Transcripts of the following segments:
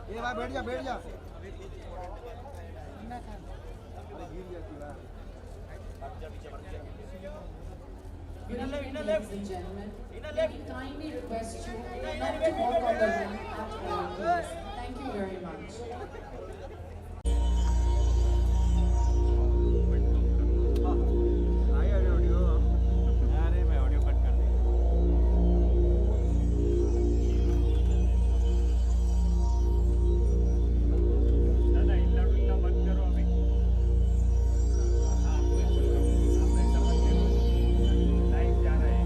ए भाई बैठ जा बैठ जा। Good evening, ladies and gentlemen. Let me kindly request you not to walk on the ring at all, please. Thank you very much. अरे मैं audio cut कर दी। दादा इल्ला बिल्ला मत करो अभी। आप ऐसा मत करो। लाइव जा रहा है।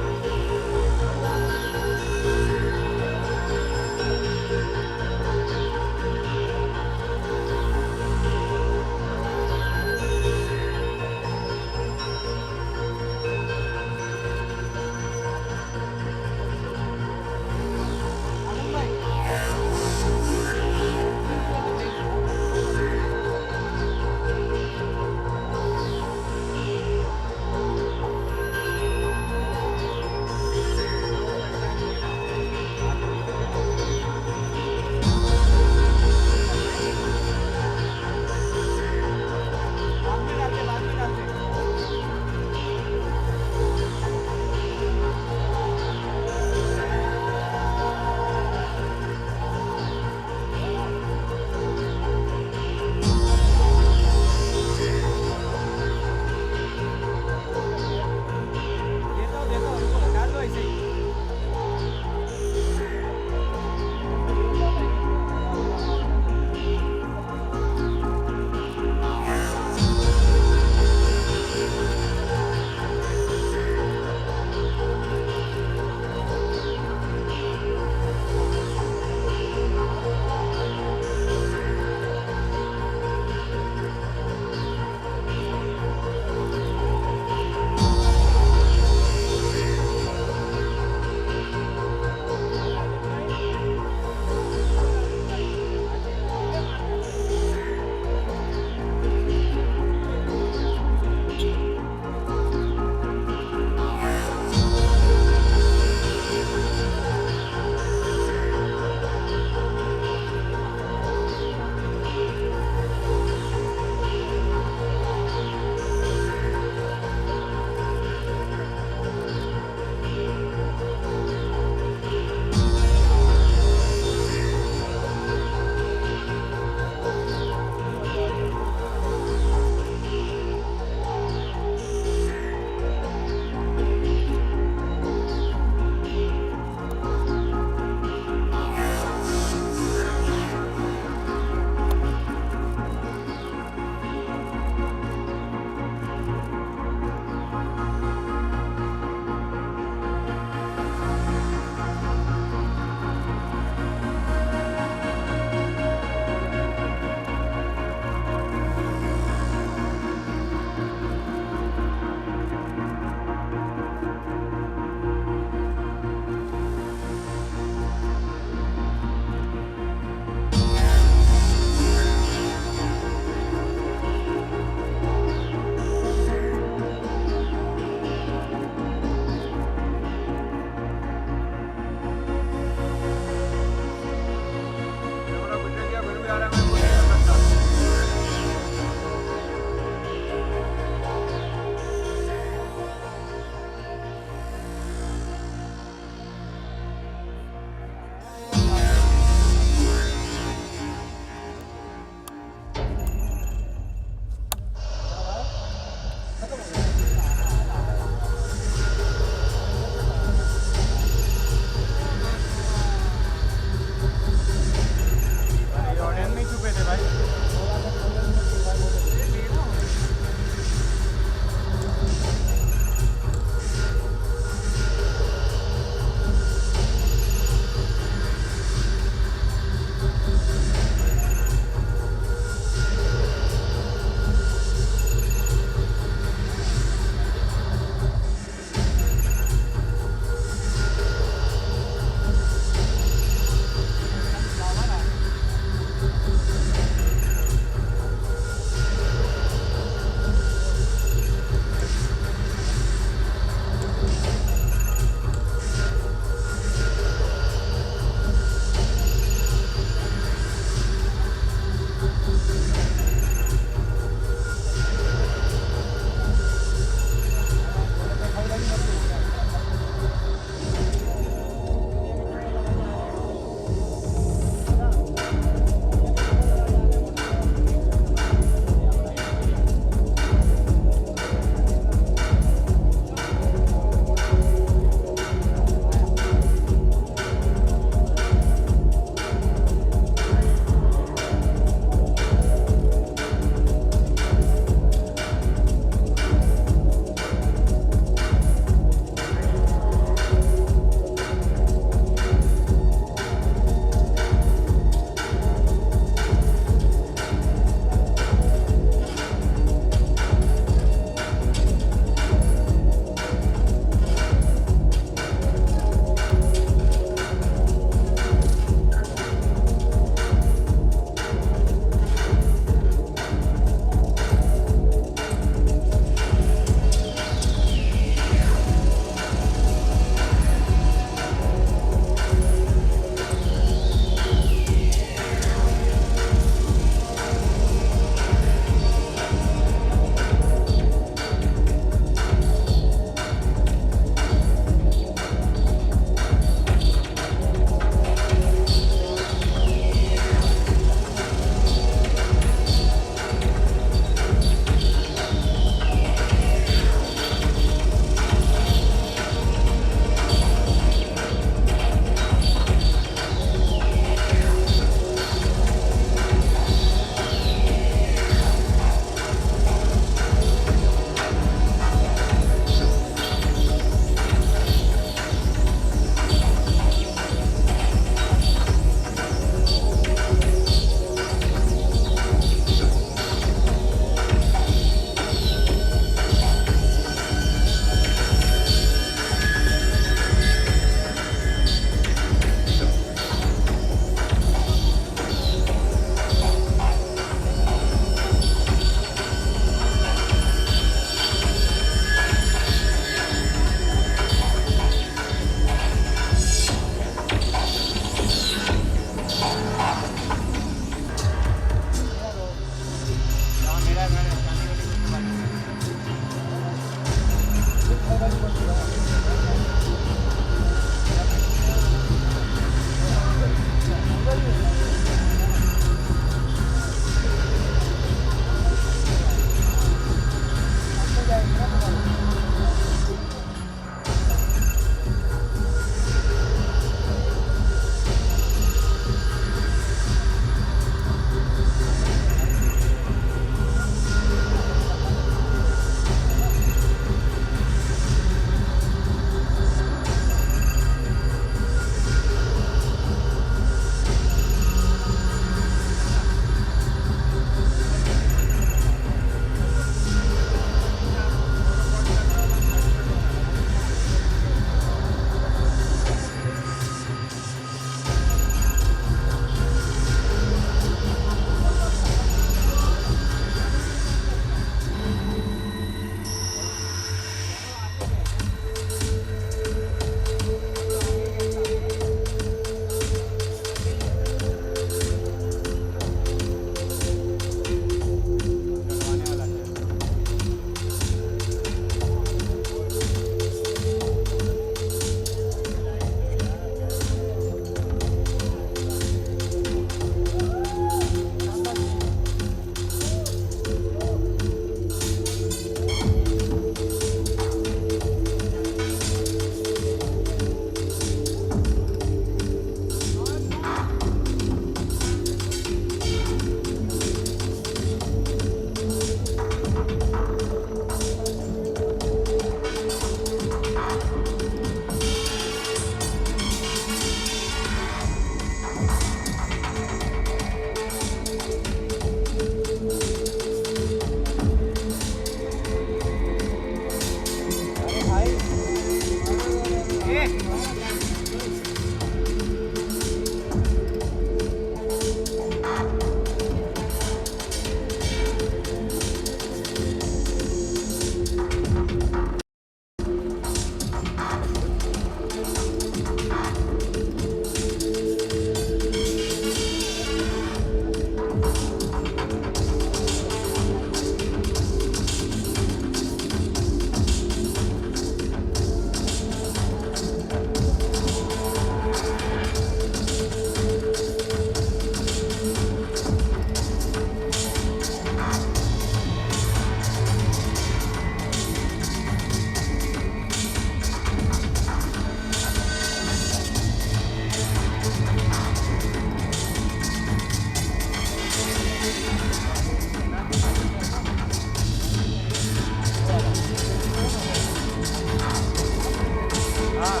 हाँ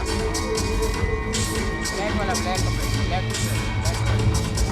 ब्लैक वाला ब्लैक कपड़े ब्लैक ब्लैक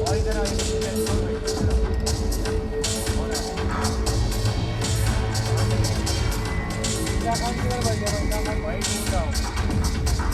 और इधर आओ क्या कौन सी बार बढ़ गया भाई वही ढूंढ रहा हूँ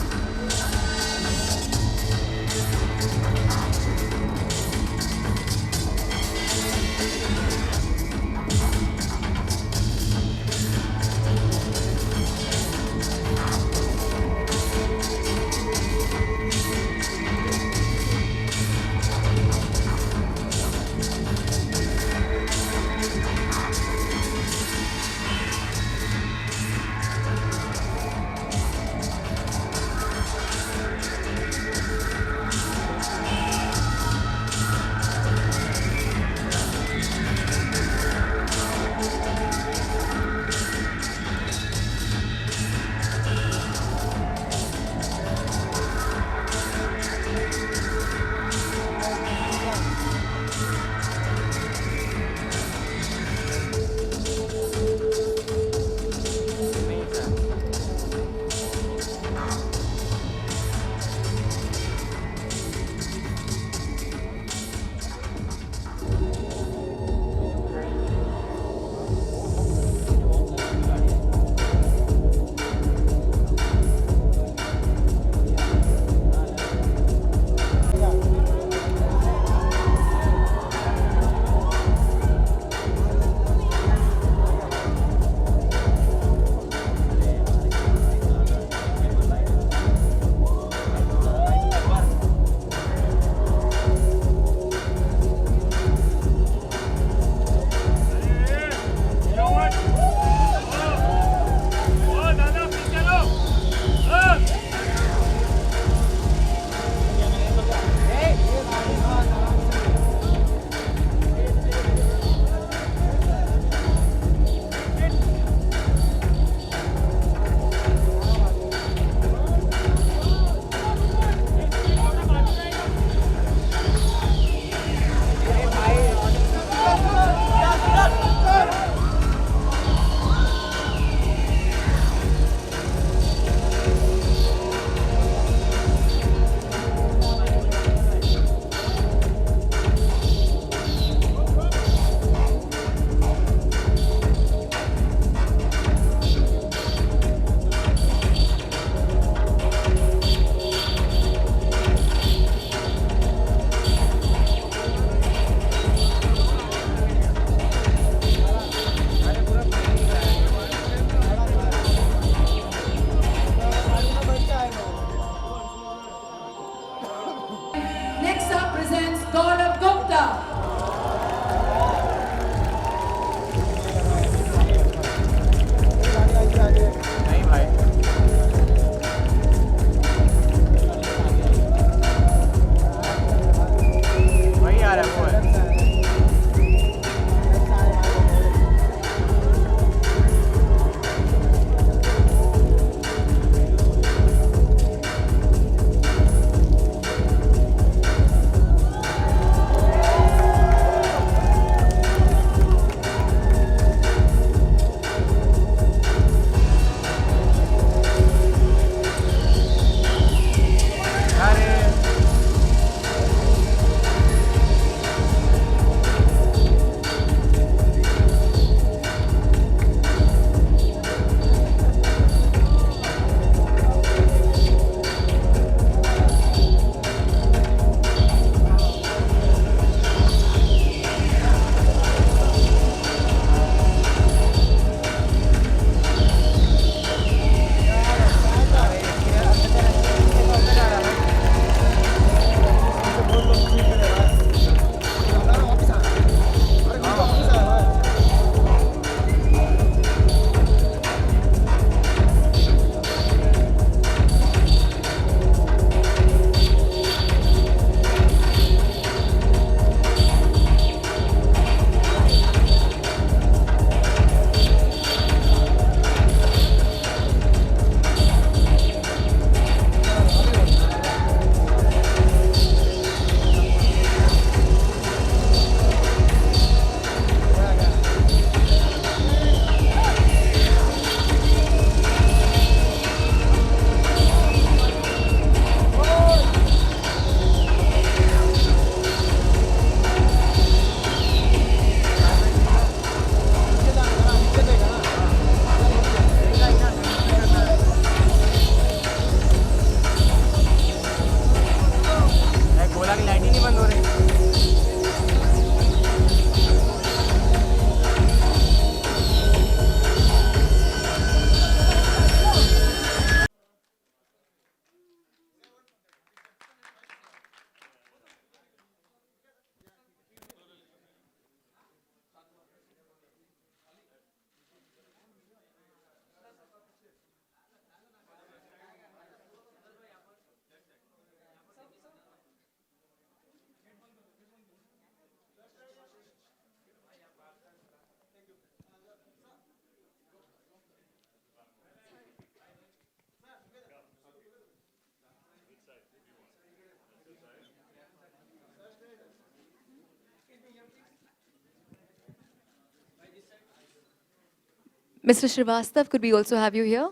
Mr. Srivastav, could we also have you here?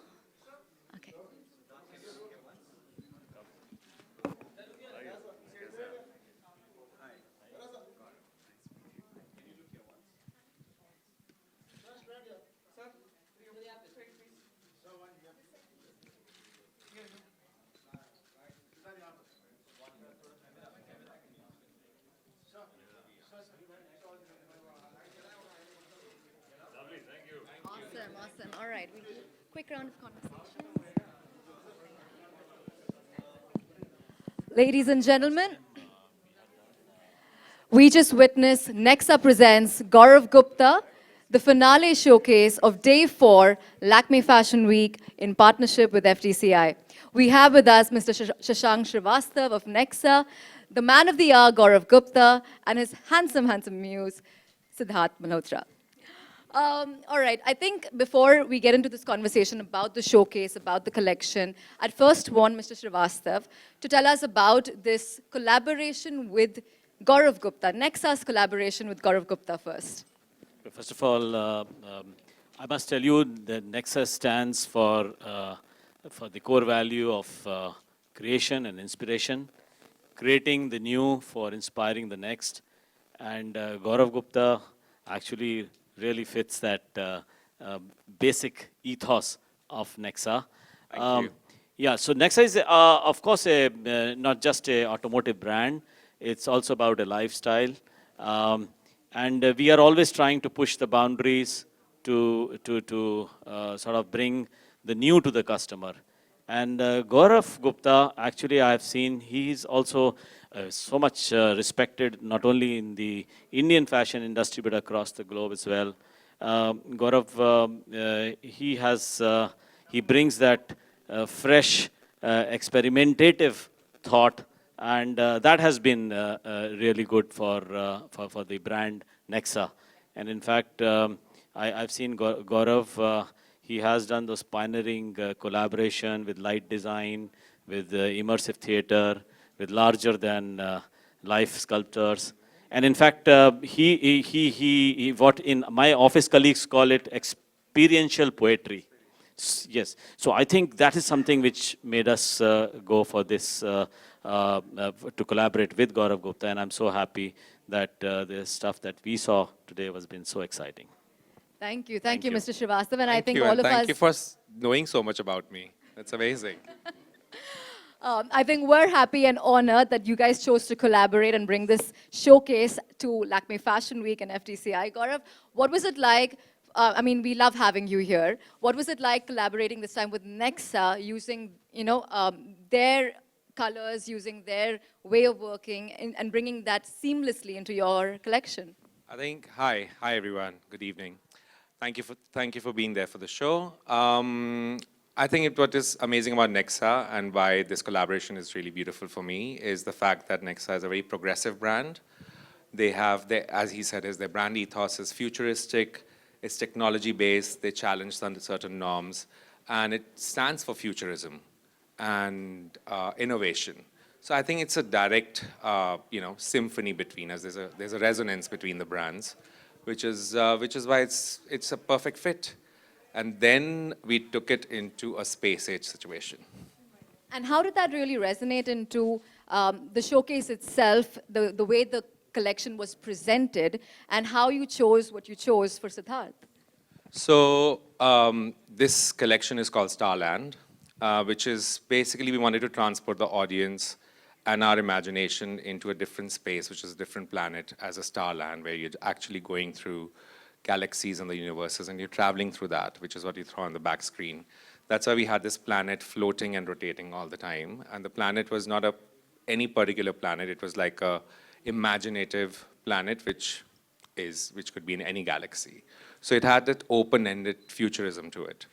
Okay. Awesome, awesome. All right, we'll do a quick round of conversation. Ladies and gentlemen, we just witnessed Nexa presents Gaurav Gupta, the finale showcase of Day 4 Lakme Fashion Week in partnership with FTCI. We have with us Mr. Shashank Srivastav of Nexa, the man of the hour Gaurav Gupta, and his handsome, handsome muse, Sidharth Malhotra. All right, I think before we get into this conversation about the showcase, about the collection, I'd first want Mr. Srivastav to tell us about this collaboration with Gaurav Gupta, Nexa's collaboration with Gaurav Gupta first. First of all, I must tell you that Nexa stands for the core value of creation and inspiration, creating the new for inspiring the next. And Gaurav Gupta actually really fits that basic ethos of Nexa. Thank you. Yeah, so Nexa is, of course, not just an automotive brand. It's also about a lifestyle. And we are always trying to push the boundaries to sort of bring the new to the customer. And Gaurav Gupta, actually, I have seen, he's also so much respected, not only in the Indian fashion industry, but across the globe as well. Gaurav, he brings that fresh, experimentative thought, and that has been really good for the brand Nexa. And in fact, I've seen Gaurav, he has done those pioneering collaboration with light design, with immersive theater, with larger than life sculptors. And in fact, what in my office colleagues call it experiential poetry. Yes, so I think that is something which made us go for this, to collaborate with Gaurav Gupta, and I'm so happy that the stuff that we saw today has been so exciting. Thank you, Thank you. Mr. Srivastav, and I Thank think you, all and of thank us. you for knowing so much about me. That's amazing. I think we're happy and honored that you guys chose to collaborate and bring this showcase to Lakme Fashion Week and FTCI. Gaurav, what was it like? I mean, we love having you here. What was it like collaborating this time with Nexa, using, their colors, using their way of working, and bringing that seamlessly into your collection? I think, hi everyone, good evening. Thank you for being there for the show. I think what is amazing about Nexa and why this collaboration is really beautiful for me is the fact that Nexa is a very progressive brand. They have, as he said, their brand ethos is futuristic, it's technology-based, they challenge certain norms, and it stands for futurism and innovation. So I think it's a direct, symphony between us. There's a resonance between the brands, which is why it's a perfect fit. And then we took it into a space age situation. And how did that really resonate into the showcase itself, the way the collection was presented, and how you chose what you chose for Sidharth? So this collection is called Starland, which is basically we wanted to transport the audience and our imagination into a different space, which is a different planet, as a starland, where you're actually going through galaxies and the universes, and you're traveling through that, which is what you throw on the back screen. That's why we had this planet floating and rotating all the time. And the planet was not any particular planet. It was like a imaginative planet, which could be in any galaxy. So it had that open-ended futurism to it.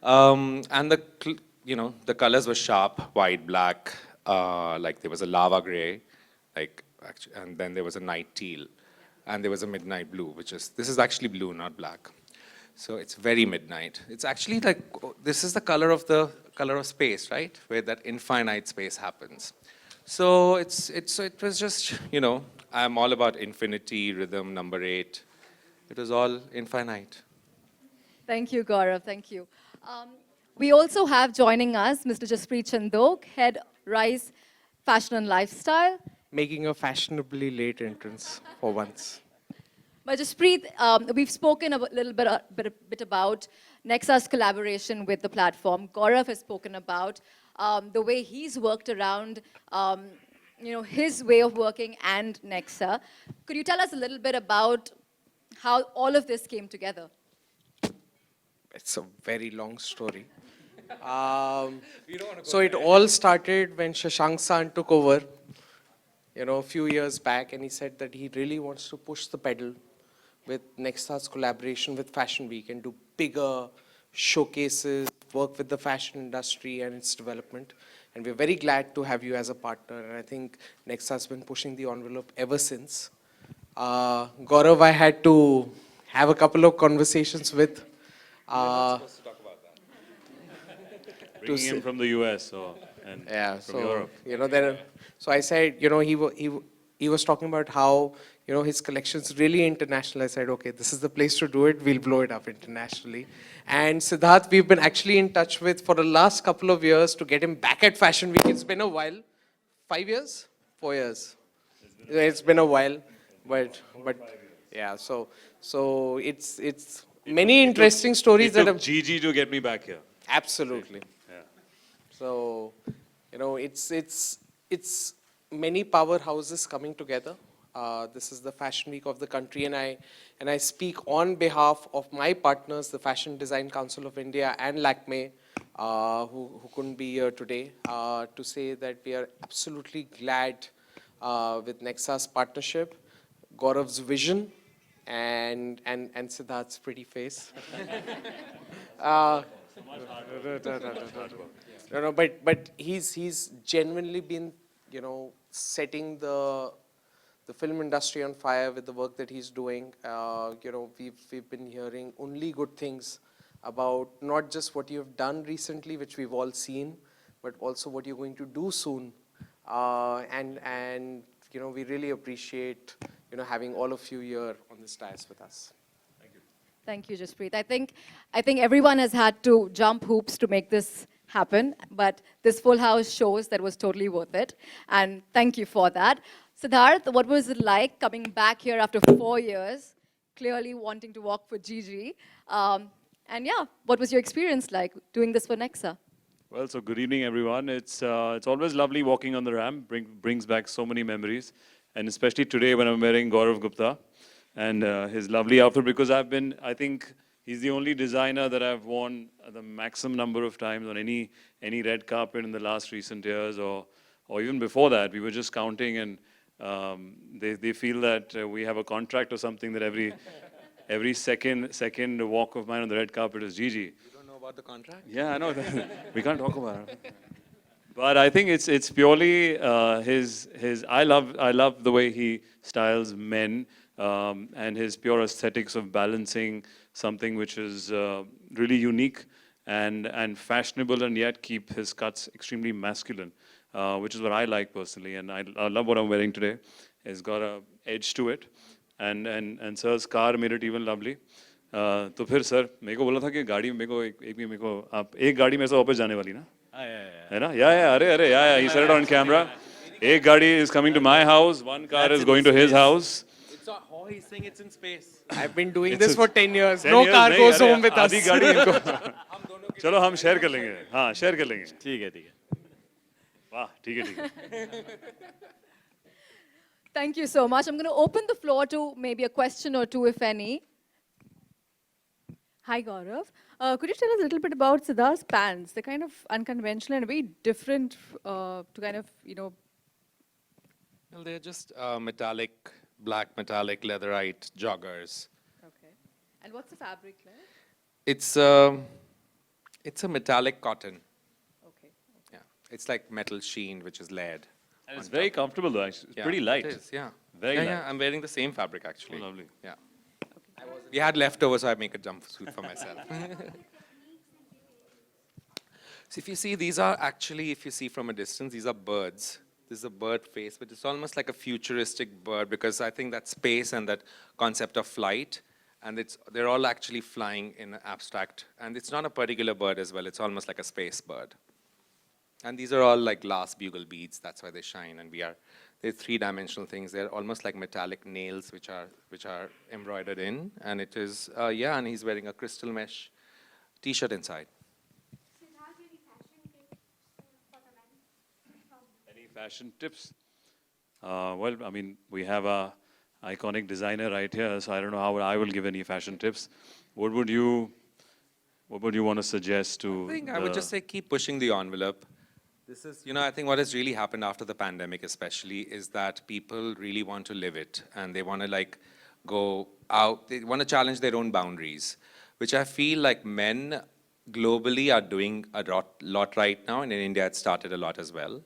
And the colors were sharp, white, black, like there was a lava gray, and then there was a night teal. And there was a midnight blue, this is actually blue, not black. So it's very midnight. It's actually like, this is the color of space, right? Where that infinite space happens. So it was just, I'm all about infinity, rhythm, number 8. It was all infinite. Thank you, Gaurav. Thank you. We also have joining us Mr. Jaspreet Chandok, Head Rise Fashion and Lifestyle. Making a fashionably late entrance for once. But Jaspreet, we've spoken a little bit about Nexa's collaboration with the platform. Gaurav has spoken about the way he's worked around his way of working and Nexa. Could you tell us a little bit about how all of this came together? It's a very long story. So it all started when Shashank San took over, a few years back, and he said that he really wants to push the pedal with Nexa's collaboration with Fashion Week and do bigger showcases, work with the fashion industry and its development. And we're very glad to have you as a partner. And I think Nexa's been pushing the envelope ever since. Gaurav, I had to have a couple of conversations with. Bringing him from the US and from Europe. Then, so I said, he was talking about how, his collection's really international. I said, okay, this is the place to do it. We'll blow it up internationally. And Sidharth, we've been actually in touch with for the last couple of years to get him back at Fashion Week. It's been a while. 5 years? 4 years. It's been a while, but yeah. So it's many interesting stories that have. Gigi to get me back here. Absolutely. Yeah. So, it's many powerhouses coming together. This is the Fashion Week of the country, and I speak on behalf of my partners, the Fashion Design Council of India and Lakme, who couldn't be here today, to say that we are absolutely glad with Nexa's partnership, Gaurav's vision, and Sidharth's pretty face. But he's genuinely been, setting the film industry on fire with the work that he's doing. We've been hearing only good things about not just what you've done recently, which we've all seen, but also what you're going to do soon. And we really appreciate, having all of you here on this dais with us. Thank you, Jaspreet. I think everyone has had to jump hoops to make this happen, but this full house shows that was totally worth it. And thank you for that. Sidharth, what was it like coming back here after 4 years, clearly wanting to walk for Gigi? And yeah, what was your experience like doing this for Nexa? Well, so good evening, everyone. It's always lovely walking on the ramp. Brings back so many memories, and especially today when I'm wearing Gaurav Gupta and his lovely outfit, because I think he's the only designer that I've worn the maximum number of times on any red carpet in the last recent years, or even before that. We were just counting, and they feel that we have a contract or something that every second walk of mine on the red carpet is Gigi. You don't know about the contract? Yeah, I know. We can't talk about it. But I think it's purely his. I love the way he styles men, and his pure aesthetics of balancing something which is really unique and fashionable, and yet keep his cuts extremely masculine, which is what I like personally. And I love what I'm wearing today. It's got a edge to it, and sir's car made it even lovely. तो फिर sir मेरे को बोला था कि गाड़ी मेरे को मेरे को आप एक गाड़ी मेरे से वापस जाने वाली ना है ना अरे he said it on camera. एक गाड़ी is coming to my house, one car is going to his house. It's how he's saying it's in space. I've been doing this for 10 years. 10 No years car नहीं, goes अरे home with us. आधी गाड़ी इनको चलो हम share कर लेंगे हाँ शेयर कर लेंगे ठीक है वाह ठीक है Thank you so much. I'm going to open the floor to maybe a question or two, if any. Hi, Gaurav. Could you tell us a little bit about Sidharth's pants? They're kind of unconventional and very different to kind of, Well, they're just black metallic leatherite joggers. Okay. And what's the fabric like? It's a metallic cotton. Okay. Yeah, it's like metal sheen, which is layered. and it's very comfortable though actually. It's Yeah, pretty light It is, yeah. Very yeah, light. yeah. I'm wearing the same fabric actually. Oh, lovely. Yeah. We had leftovers, so I make a jumpsuit for myself. So if you see, these are actually, if you see from a distance, these are birds. This is a bird face, but it's almost like a futuristic bird because I think that space and that concept of flight And they're all actually flying in abstract. And it's not a particular bird as well. It's almost like a space bird. And these are all like glass bugle beads. That's why they shine. And they're three-dimensional things. They're almost like metallic nails, which are embroidered in. And it is, yeah, and he's wearing a crystal mesh T-shirt inside. Any fashion tips? Well, I mean, we have a iconic designer right here, so I don't know how I will give any fashion tips. What would you want to suggest to? I think I would just say keep pushing the envelope. This is, I think what has really happened after the pandemic especially is that people really want to live it, and they want to like go out, they want to challenge their own boundaries, which I feel like men globally are doing a lot right now, and in India it started a lot as well.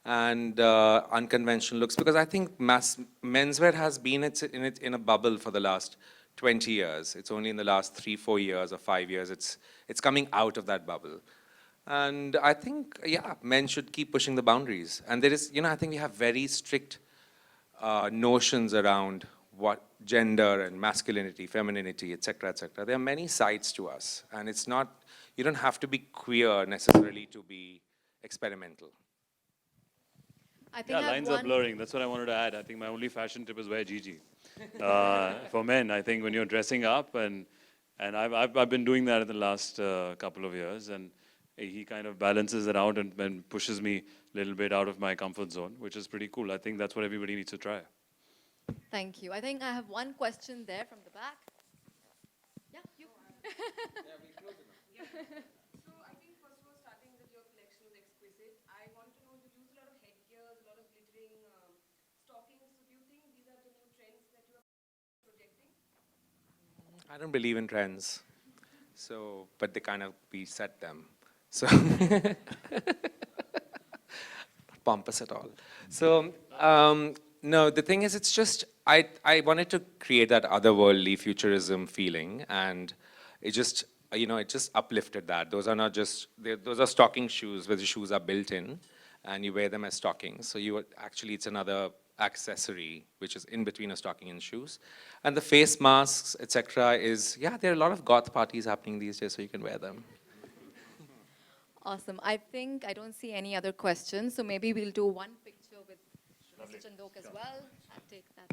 And unconventional looks, because I think menswear has been in a bubble for the last 20 years. It's only in the last 3, 4 years or 5 years it's coming out of that bubble. And I think, yeah, men should keep pushing the boundaries. And there is, I think we have very strict notions around what gender and masculinity, femininity, etc., etc. There are many sides to us, and it's not, you don't have to be queer necessarily to be experimental. I think Yeah, lines are blurring. That's what I wanted to add. I think my only fashion tip is wear Gigi. For men, I think when you're dressing up, and I've been doing that in the last couple of years, and he kind of balances it out and pushes me a little bit out of my comfort zone, which is pretty cool. I think that's what everybody needs to try. Thank you. I think I have one question there from the back. Yeah, you. So I think first of all, starting with your collection was exquisite. I want to know, you use a lot of headgears, a lot of glittering stockings. So do you think these are the new trends that you are projecting? I don't believe in trends, so, but they kind of, we set them. So, not pompous at all. So, no, the thing is, it's just, I wanted to create that otherworldly futurism feeling, and it just, it just uplifted that. Those are not just, those are stocking shoes where the shoes are built in, and you wear them as stockings. So actually, it's another accessory which is in between a stocking and shoes. And the face masks, etc. is, yeah, there are a lot of goth parties happening these days, so you can wear them. Awesome. I think I don't see any other questions, so maybe we'll do one picture with Mr. Chandok as well. I'll take that.